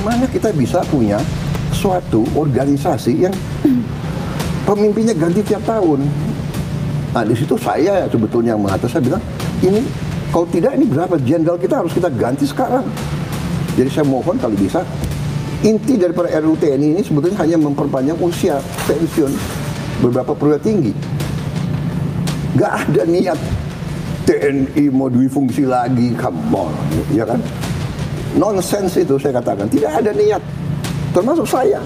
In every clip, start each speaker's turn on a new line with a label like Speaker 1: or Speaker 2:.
Speaker 1: Bagaimana kita bisa punya suatu organisasi yang pemimpinnya ganti tiap tahun? Nah, di situ saya sebetulnya yang mengatas, saya bilang, ini kalau tidak ini berapa jenderal kita harus kita ganti sekarang. Jadi saya mohon kalau bisa, inti daripada RUU TNI ini sebetulnya hanya memperpanjang usia pensiun beberapa perwira tinggi. Nggak ada niat TNI mau difungsi lagi, come on, ya kan? Nonsense itu saya katakan, tidak ada niat. Termasuk saya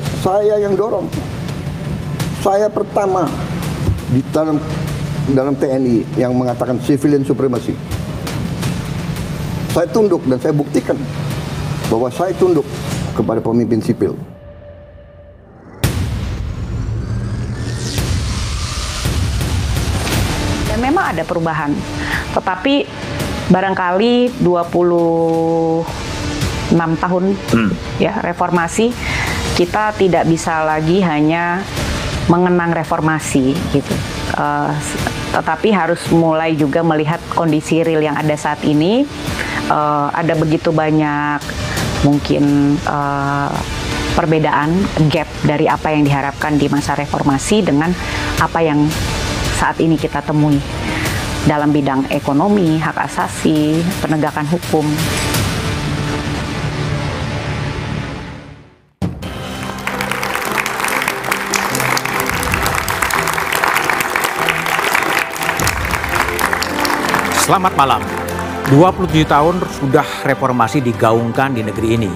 Speaker 1: yang dorong. Saya pertama di dalam TNI yang mengatakan civilian supremacy. Saya tunduk dan saya buktikan bahwa saya tunduk kepada pemimpin sipil.
Speaker 2: Dan memang ada perubahan, tetapi barangkali 26 tahun ya reformasi, kita tidak bisa lagi hanya mengenang reformasi gitu. Tetapi harus mulai juga melihat kondisi real yang ada saat ini. Ada begitu banyak mungkin perbedaan, gap dari apa yang diharapkan di masa reformasi dengan apa yang saat ini kita temui dalam bidang ekonomi, hak asasi, penegakan hukum.
Speaker 3: Selamat malam. 27 tahun sudah reformasi digaungkan di negeri ini.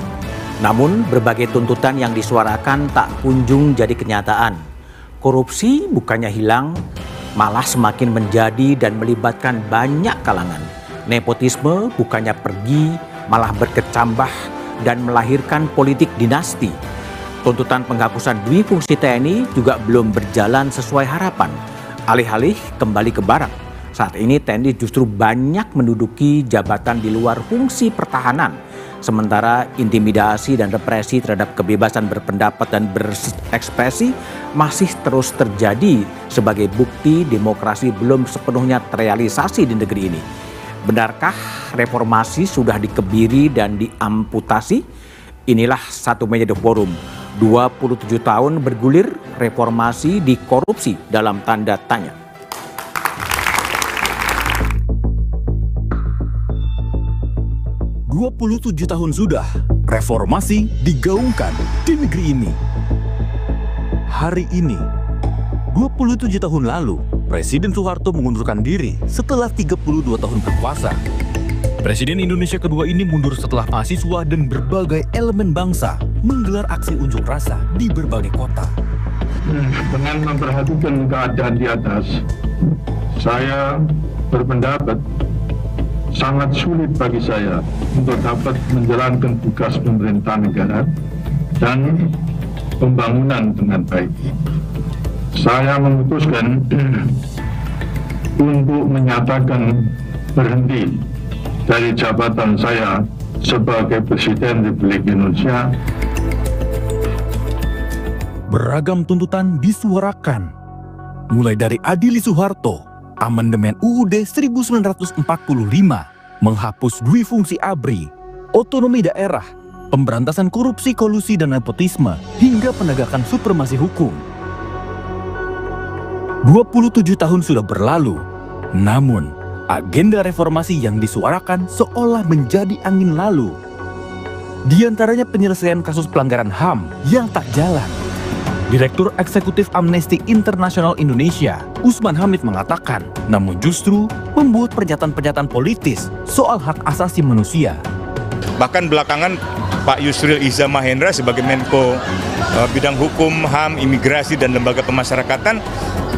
Speaker 3: Namun berbagai tuntutan yang disuarakan tak kunjung jadi kenyataan. Korupsi bukannya hilang, malah semakin menjadi dan melibatkan banyak kalangan. Nepotisme bukannya pergi, malah berkecambah dan melahirkan politik dinasti. Tuntutan penghapusan dwifungsi TNI juga belum berjalan sesuai harapan. Alih-alih kembali ke barak. Saat ini TNI justru banyak menduduki jabatan di luar fungsi pertahanan. Sementara intimidasi dan represi terhadap kebebasan berpendapat dan berekspresi masih terus terjadi sebagai bukti demokrasi belum sepenuhnya terrealisasi di negeri ini. Benarkah reformasi sudah dikebiri dan diamputasi? Inilah Satu Meja The Forum. 27 tahun bergulir, reformasi dikorupsi dalam tanda tanya.
Speaker 4: "27 tahun sudah, reformasi digaungkan di negeri ini." Hari ini, 27 tahun lalu, Presiden Soeharto mengundurkan diri setelah 32 tahun berkuasa. Presiden Indonesia kedua ini mundur setelah mahasiswa dan berbagai elemen bangsa menggelar aksi unjuk rasa di berbagai kota.
Speaker 5: Dengan memperhatikan keadaan di atas, saya berpendapat sangat sulit bagi saya untuk dapat menjalankan tugas pemerintah negara dan pembangunan dengan baik. Saya memutuskan untuk menyatakan berhenti dari jabatan saya sebagai Presiden Republik Indonesia.
Speaker 4: Beragam tuntutan disuarakan, mulai dari adili Soeharto, amandemen UUD 1945, menghapus dwifungsi ABRI, otonomi daerah, pemberantasan korupsi, kolusi, dan nepotisme, hingga penegakan supremasi hukum. 27 tahun sudah berlalu, namun agenda reformasi yang disuarakan seolah menjadi angin lalu. Di antaranya penyelesaian kasus pelanggaran HAM yang tak jalan. Direktur Eksekutif Amnesty International Indonesia, Usman Hamid mengatakan, namun justru membuat pernyataan-pernyataan politis soal hak asasi manusia.
Speaker 6: Bahkan belakangan Pak Yusril Iza Mahendra sebagai Menko Bidang Hukum, HAM, Imigrasi, dan Lembaga Pemasyarakatan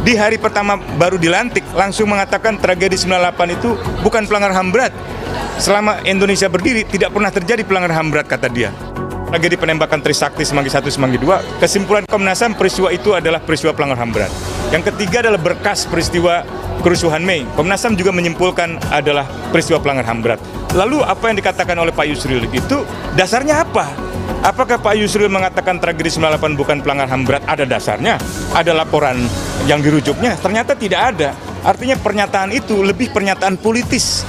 Speaker 6: di hari pertama baru dilantik langsung mengatakan tragedi 98 itu bukan pelanggaran HAM berat. Selama Indonesia berdiri tidak pernah terjadi pelanggaran HAM berat, kata dia. Tragedi penembakan Trisakti Semanggi 1, Semanggi 2, kesimpulan Komnas HAM peristiwa itu adalah peristiwa pelanggaran HAM berat. Yang ketiga adalah berkas peristiwa kerusuhan Mei. Komnas HAM juga menyimpulkan adalah peristiwa pelanggaran HAM berat. Lalu apa yang dikatakan oleh Pak Yusril itu dasarnya apa? Apakah Pak Yusril mengatakan tragedi 98 bukan pelanggaran HAM berat? Ada dasarnya, ada laporan yang dirujuknya. Ternyata tidak ada. Artinya pernyataan itu lebih pernyataan politis.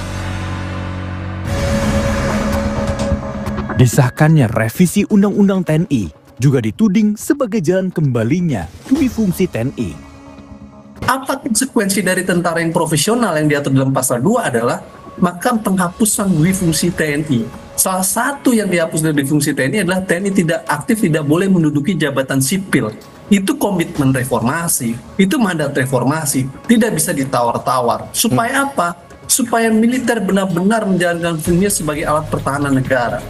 Speaker 4: Disahkannya revisi Undang-Undang TNI juga dituding sebagai jalan kembalinya dui fungsi TNI.
Speaker 7: Apa konsekuensi dari tentara yang profesional yang diatur dalam pasal 2 adalah maka penghapusan dui fungsi TNI. Salah satu yang dihapus dari fungsi TNI adalah TNI tidak aktif, tidak boleh menduduki jabatan sipil. Itu komitmen reformasi, itu mandat reformasi, tidak bisa ditawar-tawar. Supaya apa? Supaya militer benar-benar menjalankan fungsinya sebagai alat pertahanan negara.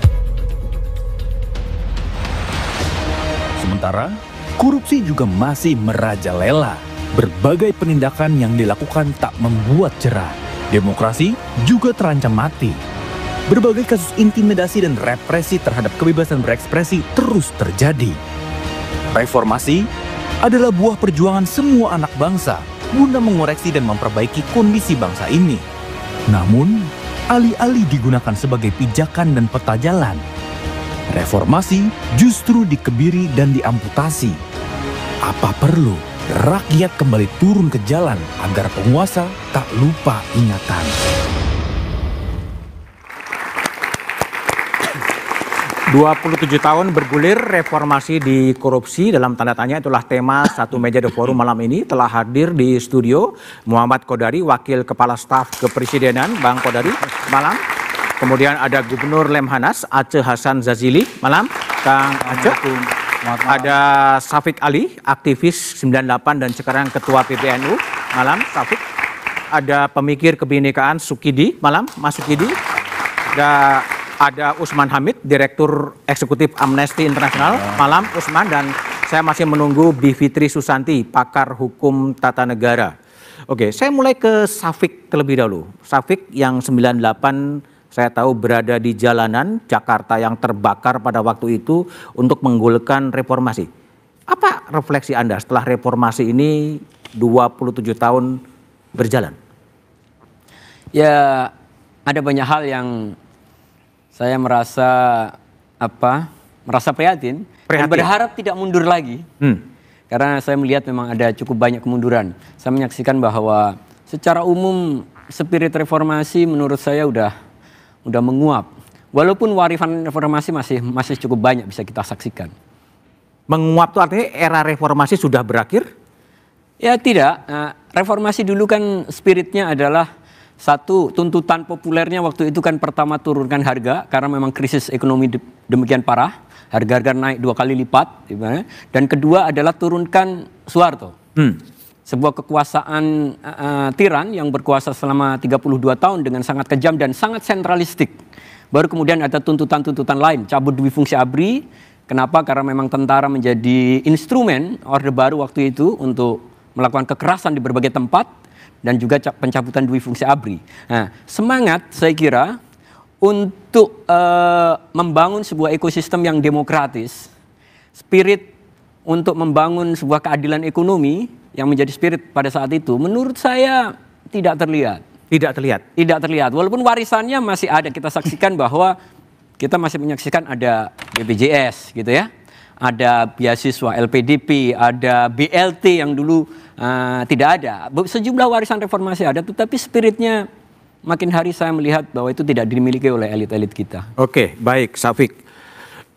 Speaker 4: Sementara, korupsi juga masih merajalela. Berbagai penindakan yang dilakukan tak membuat jerah. Demokrasi juga terancam mati. Berbagai kasus intimidasi dan represi terhadap kebebasan berekspresi terus terjadi. Reformasi adalah buah perjuangan semua anak bangsa guna mengoreksi dan memperbaiki kondisi bangsa ini. Namun, alih-alih digunakan sebagai pijakan dan peta jalan, reformasi justru dikebiri dan diamputasi. Apa perlu rakyat kembali turun ke jalan agar penguasa tak lupa ingatan?
Speaker 3: 27 tahun bergulir reformasi di korupsi, dalam tanda tanya, itulah tema Satu Meja The Forum malam ini. Telah hadir di studio Muhammad Kodari, Wakil Kepala Staf Kepresidenan. Bang Kodari, malam. Kemudian ada Gubernur Lemhanas, Aceh Hasan Zazili, malam. Kang Aceh. Ada Syafiq Ali, aktivis 98 dan sekarang Ketua PBNU, malam Syafiq. Ada pemikir kebinekaan Sukidi, malam Mas Sukidi. Ada Usman Hamid, Direktur Eksekutif Amnesty International, malam Usman. Dan saya masih menunggu Bivitri Susanti, pakar hukum tata negara. Oke, saya mulai ke Syafiq terlebih dahulu. Syafiq yang 98 saya tahu berada di jalanan Jakarta yang terbakar pada waktu itu untuk menggulirkan reformasi. Apa refleksi Anda setelah reformasi ini 27 tahun berjalan?
Speaker 8: Ya, ada banyak hal yang saya merasa prihatin. Dan berharap tidak mundur lagi. Karena saya melihat memang ada cukup banyak kemunduran. Saya menyaksikan bahwa secara umum spirit reformasi menurut saya udah menguap. Walaupun warisan reformasi masih cukup banyak bisa kita saksikan.
Speaker 3: Menguap itu artinya era reformasi sudah berakhir?
Speaker 8: Ya tidak. Reformasi dulu kan spiritnya adalah satu, tuntutan populernya waktu itu kan pertama turunkan harga karena memang krisis ekonomi demikian parah. Harga-harga naik 2 kali lipat. Dan kedua adalah turunkan Soeharto. Sebuah kekuasaan tiran yang berkuasa selama 32 tahun dengan sangat kejam dan sangat sentralistik. Baru kemudian ada tuntutan-tuntutan lain. Cabut dui fungsi ABRI. Kenapa? Karena memang tentara menjadi instrumen Orde Baru waktu itu untuk melakukan kekerasan di berbagai tempat. Dan juga pencabutan dui fungsi ABRI. Nah, semangat saya kira untuk membangun sebuah ekosistem yang demokratis, spirit untuk membangun sebuah keadilan ekonomi yang menjadi spirit pada saat itu, menurut saya tidak terlihat.
Speaker 3: Tidak terlihat? Tidak terlihat,
Speaker 8: walaupun warisannya masih ada. Kita saksikan bahwa kita masih menyaksikan ada BPJS gitu ya. Ada beasiswa LPDP, ada BLT yang dulu tidak ada. Sejumlah warisan reformasi ada, tetapi spiritnya makin hari saya melihat bahwa itu tidak dimiliki oleh elit-elit kita.
Speaker 3: Oke, baik Syafiq.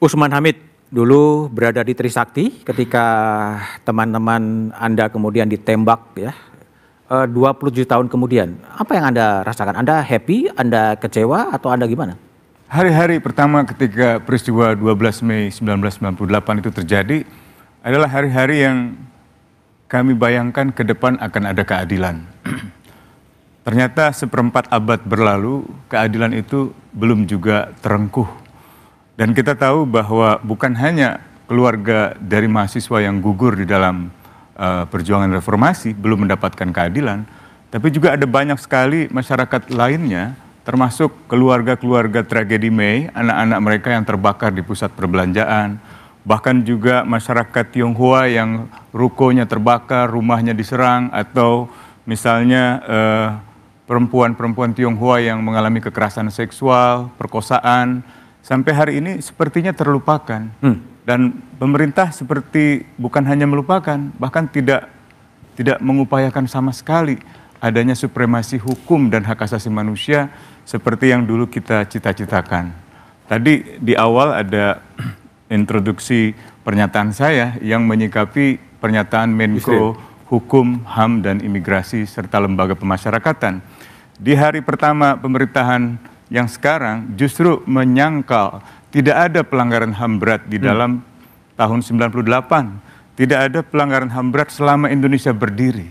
Speaker 3: Usman Hamid dulu berada di Trisakti ketika teman-teman Anda kemudian ditembak ya. 27 tahun kemudian, apa yang Anda rasakan? Anda happy, Anda kecewa, atau Anda gimana?
Speaker 9: Hari-hari pertama ketika peristiwa 12 Mei 1998 itu terjadi adalah hari-hari yang kami bayangkan ke depan akan ada keadilan. Ternyata seperempat abad berlalu, keadilan itu belum juga terengkuh. Dan kita tahu bahwa bukan hanya keluarga dari mahasiswa yang gugur di dalam perjuangan reformasi belum mendapatkan keadilan, tapi juga ada banyak sekali masyarakat lainnya, termasuk keluarga-keluarga tragedi Mei, anak-anak mereka yang terbakar di pusat perbelanjaan, bahkan juga masyarakat Tionghoa yang rukonya terbakar, rumahnya diserang, atau misalnya perempuan-perempuan Tionghoa yang mengalami kekerasan seksual, perkosaan, sampai hari ini sepertinya terlupakan. Dan pemerintah seperti bukan hanya melupakan, bahkan tidak mengupayakan sama sekali adanya supremasi hukum dan hak asasi manusia seperti yang dulu kita cita-citakan. Tadi di awal ada introduksi pernyataan saya yang menyikapi pernyataan Menko Hukum, HAM, dan Imigrasi serta Lembaga Pemasyarakatan. Di hari pertama pemerintahan yang sekarang justru menyangkal tidak ada pelanggaran HAM berat di dalam tahun 98. Tidak ada pelanggaran HAM berat selama Indonesia berdiri.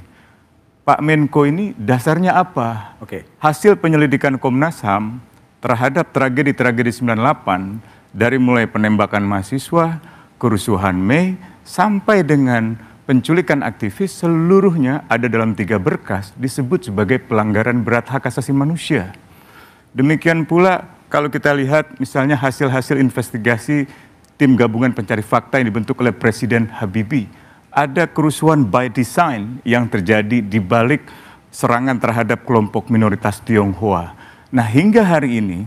Speaker 9: Pak Menko ini dasarnya apa? Hasil penyelidikan Komnas HAM terhadap tragedi-tragedi 98 dari mulai penembakan mahasiswa, kerusuhan Mei, sampai dengan penculikan aktivis, seluruhnya ada dalam 3 berkas disebut sebagai pelanggaran berat hak asasi manusia. Demikian pula kalau kita lihat misalnya hasil-hasil investigasi tim gabungan pencari fakta yang dibentuk oleh Presiden Habibie. Ada kerusuhan by design yang terjadi di balik serangan terhadap kelompok minoritas Tionghoa. Nah, hingga hari ini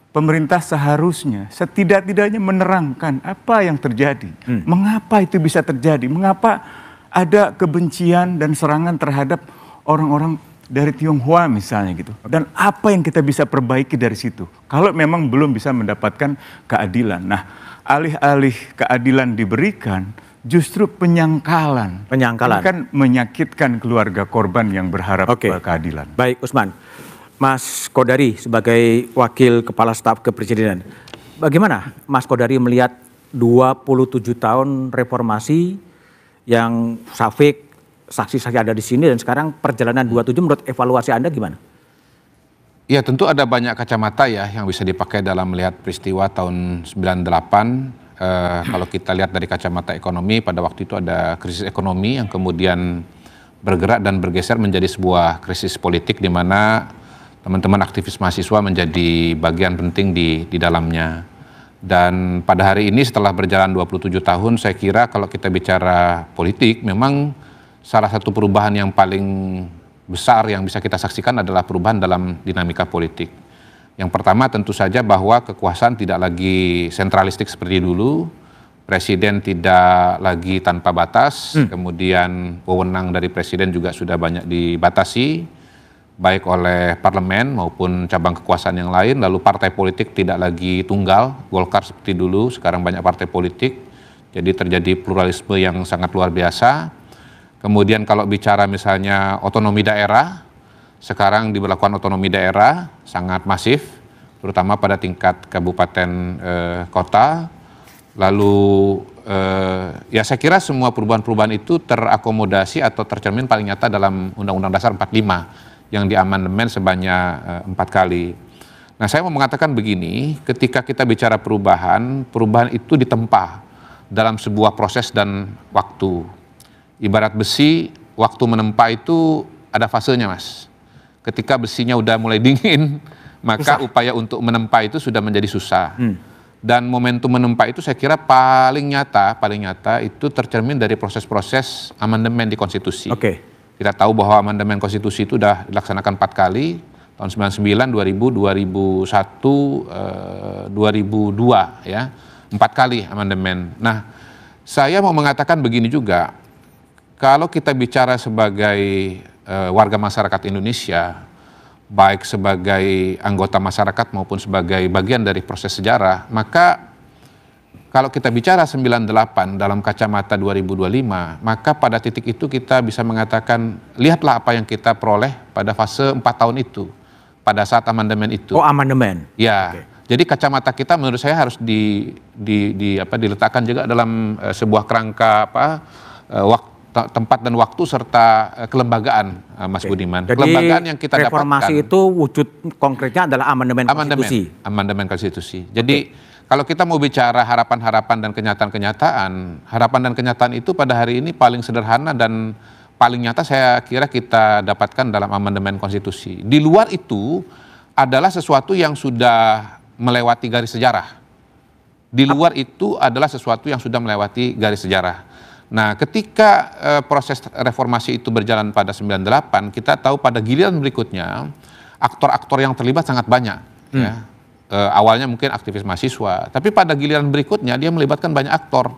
Speaker 9: pemerintah seharusnya setidak-tidaknya menerangkan apa yang terjadi. Mengapa itu bisa terjadi? Mengapa ada kebencian dan serangan terhadap orang-orang dari Tionghoa misalnya gitu. Dan apa yang kita bisa perbaiki dari situ? Kalau memang belum bisa mendapatkan keadilan. Nah, alih-alih keadilan diberikan, justru penyangkalan. Ini kan menyakitkan keluarga korban yang berharap keadilan.
Speaker 3: Baik, Usman. Mas Kodari sebagai Wakil Kepala Staf Kepresidenan, bagaimana Mas Kodari melihat 27 tahun reformasi yang Syafiq, saksi-saksi ada di sini, dan sekarang perjalanan 27, menurut evaluasi Anda gimana?
Speaker 10: Ya, tentu ada banyak kacamata ya yang bisa dipakai dalam melihat peristiwa tahun 98. Kalau kita lihat dari kacamata ekonomi, pada waktu itu ada krisis ekonomi yang kemudian bergerak dan bergeser menjadi sebuah krisis politik di mana teman-teman aktivis mahasiswa menjadi bagian penting di dalamnya. Dan pada hari ini setelah berjalan 27 tahun, saya kira kalau kita bicara politik, memang salah satu perubahan yang paling besar yang bisa kita saksikan adalah perubahan dalam dinamika politik. Yang pertama tentu saja bahwa kekuasaan tidak lagi sentralistik seperti dulu, presiden tidak lagi tanpa batas, kemudian wewenang dari presiden juga sudah banyak dibatasi, baik oleh parlemen maupun cabang kekuasaan yang lain. Lalu partai politik tidak lagi tunggal, Golkar seperti dulu, sekarang banyak partai politik, jadi terjadi pluralisme yang sangat luar biasa. Kemudian kalau bicara misalnya otonomi daerah, sekarang diberlakukan otonomi daerah sangat masif, terutama pada tingkat kabupaten kota. Lalu ya saya kira semua perubahan-perubahan itu terakomodasi atau tercermin paling nyata dalam Undang-Undang Dasar 45 yang diamandemen sebanyak 4 kali. Nah, saya mau mengatakan begini, ketika kita bicara perubahan itu ditempa dalam sebuah proses dan waktu. Ibarat besi, waktu menempa itu ada fasenya, Mas. Ketika besinya udah mulai dingin, maka upaya untuk menempa itu sudah menjadi susah. Dan momentum menempa itu saya kira paling nyata itu tercermin dari proses-proses amandemen di konstitusi. Kita tahu bahwa amandemen konstitusi itu sudah dilaksanakan 4 kali, tahun 99, 2000, 2001, 2002 ya. 4 kali amandemen. Nah, saya mau mengatakan begini juga, kalau kita bicara sebagai warga masyarakat Indonesia, baik sebagai anggota masyarakat maupun sebagai bagian dari proses sejarah, maka kalau kita bicara 98 dalam kacamata 2025, maka pada titik itu kita bisa mengatakan, lihatlah apa yang kita peroleh pada fase 4 tahun itu, pada saat amandemen itu.
Speaker 3: Oh, amandemen.
Speaker 10: Ya, jadi kacamata kita menurut saya harus diletakkan juga dalam sebuah kerangka tempat dan waktu serta kelembagaan, Mas Budiman.
Speaker 3: Jadi
Speaker 10: kelembagaan yang kita
Speaker 3: reformasi
Speaker 10: dapatkan,
Speaker 3: itu wujud konkretnya adalah amandemen konstitusi.
Speaker 10: Amandemen konstitusi. Jadi kalau kita mau bicara harapan-harapan dan kenyataan-kenyataan, harapan dan kenyataan itu pada hari ini paling sederhana dan paling nyata saya kira kita dapatkan dalam amandemen konstitusi. Di luar itu adalah sesuatu yang sudah melewati garis sejarah. Di luar itu adalah sesuatu yang sudah melewati garis sejarah. Nah, ketika proses reformasi itu berjalan pada 98, kita tahu pada giliran berikutnya aktor-aktor yang terlibat sangat banyak. Ya. Awalnya mungkin aktivis mahasiswa, tapi pada giliran berikutnya dia melibatkan banyak aktor.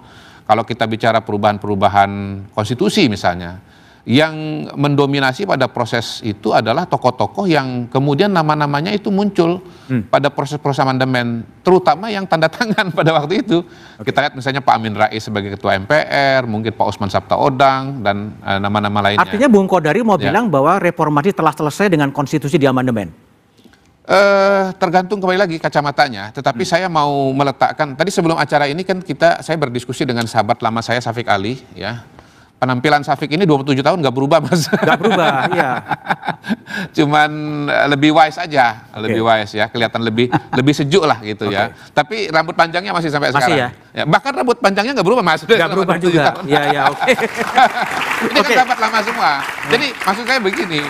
Speaker 10: Kalau kita bicara perubahan-perubahan konstitusi misalnya, yang mendominasi pada proses itu adalah tokoh-tokoh yang kemudian nama-namanya itu muncul pada proses-proses amandemen, terutama yang tanda tangan pada waktu itu. Kita lihat misalnya Pak Amin Rais sebagai Ketua MPR, mungkin Pak Osman Sabtaodang, dan nama-nama lainnya.
Speaker 3: Artinya Bung Kodari mau bilang bahwa reformasi telah selesai dengan konstitusi di amandemen?
Speaker 10: Tergantung kembali lagi kacamatanya, tetapi saya mau meletakkan, tadi sebelum acara ini kan saya berdiskusi dengan sahabat lama saya, Syafiq Ali, ya. Penampilan Syafiq ini 27 tahun nggak berubah, Mas.
Speaker 3: Nggak berubah, iya.
Speaker 10: Cuman lebih wise aja, lebih wise ya, kelihatan lebih sejuk lah gitu ya. Tapi rambut panjangnya masih sampai sekarang. Ya, bahkan rambut panjangnya nggak berubah, Mas.
Speaker 3: Nggak berubah juga. Iya, oke.
Speaker 10: Ini kan sahabat lama semua. Jadi maksud saya begini,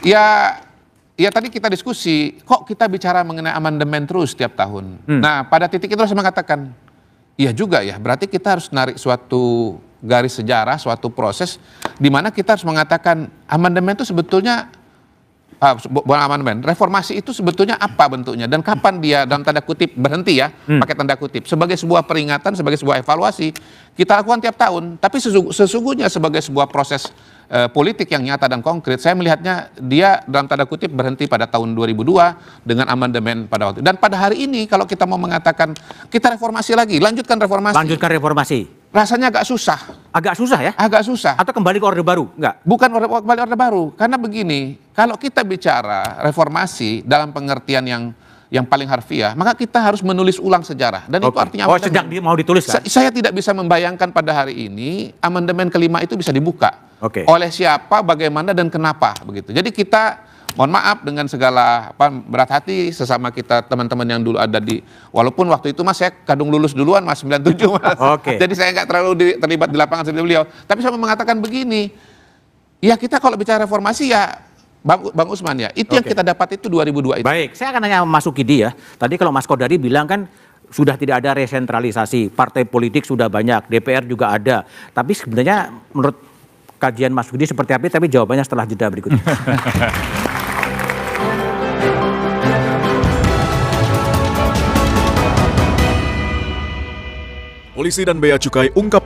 Speaker 10: ya tadi kita diskusi, kok kita bicara mengenai amandemen terus setiap tahun. Nah, pada titik itu saya mengatakan, iya juga ya, berarti kita harus narik suatu garis sejarah, suatu proses di mana kita harus mengatakan amandemen itu sebetulnya bukan amandemen, reformasi itu sebetulnya apa bentuknya dan kapan dia dalam tanda kutip berhenti ya, pakai tanda kutip, sebagai sebuah peringatan, sebagai sebuah evaluasi kita lakukan tiap tahun, tapi sesungguhnya sebagai sebuah proses politik yang nyata dan konkret, saya melihatnya dia dalam tanda kutip berhenti pada tahun 2002 dengan amandemen pada waktu itu. Dan pada hari ini kalau kita mau mengatakan kita reformasi lagi, lanjutkan reformasi.
Speaker 3: Lanjutkan reformasi.
Speaker 10: Rasanya agak susah.
Speaker 3: Agak susah ya?
Speaker 10: Agak susah.
Speaker 3: Atau kembali ke Orde Baru? Enggak?
Speaker 10: Bukan kembali Orde Baru. Karena begini, kalau kita bicara reformasi dalam pengertian yang paling harfiah, maka kita harus menulis ulang sejarah. Dan itu artinya
Speaker 3: amandemen. Sedang mau ditulis kan?
Speaker 10: Saya tidak bisa membayangkan pada hari ini amandemen kelima itu bisa dibuka. Oleh siapa, bagaimana, dan kenapa begitu. Jadi kita mohon maaf dengan segala berat hati sesama kita teman-teman yang dulu ada walaupun waktu itu Mas saya kadung lulus duluan Mas 97 Mas. Jadi saya nggak terlalu terlibat di lapangan seperti beliau. Tapi saya mau mengatakan begini, ya kita kalau bicara reformasi ya Bang Usman ya, itu yang kita dapat itu 2002 itu.
Speaker 3: Baik, saya akan tanya Mas Sukidi ya. Tadi kalau Mas Kodari bilang kan sudah tidak ada resentralisasi, partai politik sudah banyak, DPR juga ada. Tapi sebenarnya menurut kajian Mas Sukidi seperti apa? Tapi jawabannya setelah jeda berikut ini.
Speaker 11: Polisi dan Bea Cukai ungkap